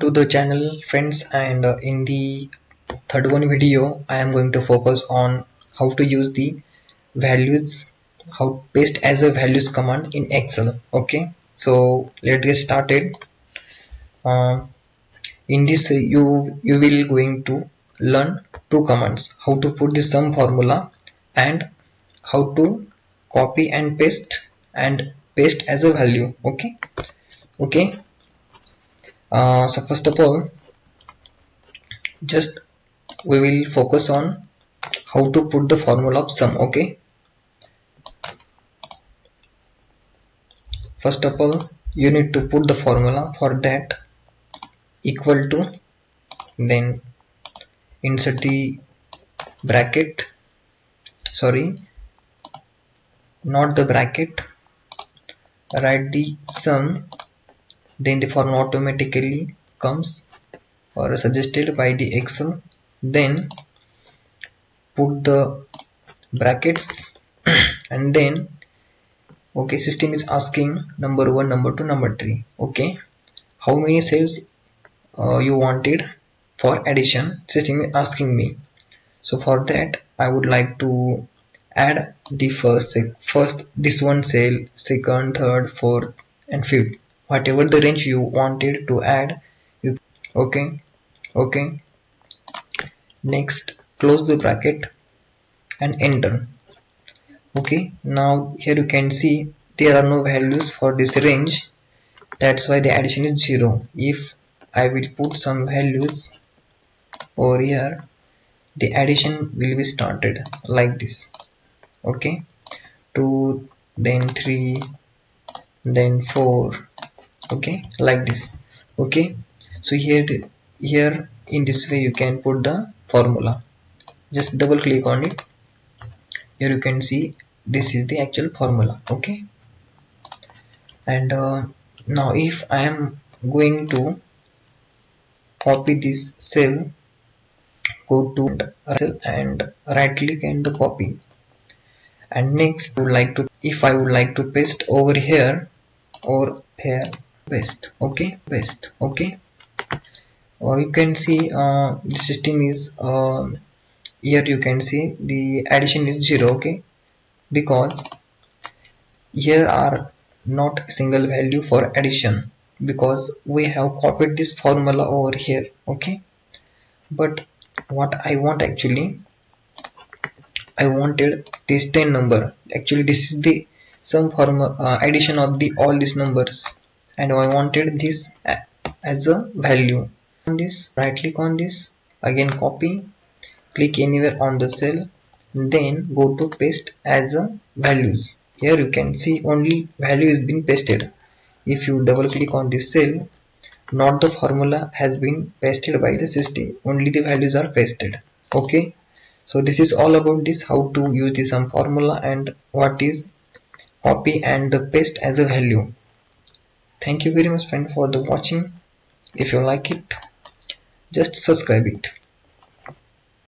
To the channel friends, and in the third one video I am going to focus on how to use the values, how paste as a values command in Excel. Okay, so let's get started. In this you will going to learn two commands: how to put the sum formula and how to copy and paste as a value. Okay. So first of all, just we will focus on how to put the formula of sum. Okay, first of all you need to put the formula. For that, equal to, then insert the bracket, sorry, not the bracket, write the sum, then the formula automatically comes or suggested by the Excel. Then put the brackets and then okay, system is asking number 1, number 2, number 3. Okay, how many cells you wanted for addition, system is asking me. So for that I would like to add the first this one cell, second, third, fourth and fifth, whatever the range you wanted to add you. Okay, next close the bracket and enter. Okay, now here you can see there are no values for this range, that's why the addition is 0. If I will put some values over here, the addition will be started like this. Okay, 2, then 3, then 4. Okay, like this. Okay, so here in this way you can put the formula. Just double click on it. Here you can see this is the actual formula. Okay, and now if I am going to copy this cell, go to cell and right click and the copy, and next if I would like to paste over here or here, paste. Okay, paste. Okay, you can see the system is here you can see the addition is 0. Okay, because here are not single value for addition, because we have copied this formula over here. Okay, but what I want actually, I wanted this 10 number. Actually this is the sum formula addition of the all these numbers, and I wanted this as a value. On this, right click on this, again copy, click anywhere on the cell, then go to paste as a values. Here you can see only value is been pasted. If you double click on this cell, not the formula has been pasted by the system, only the values are pasted. Okay, so this is all about this, how to use the sum formula and what is copy and paste as a value. Thank you very much friend for the watching. If you like it, just subscribe it.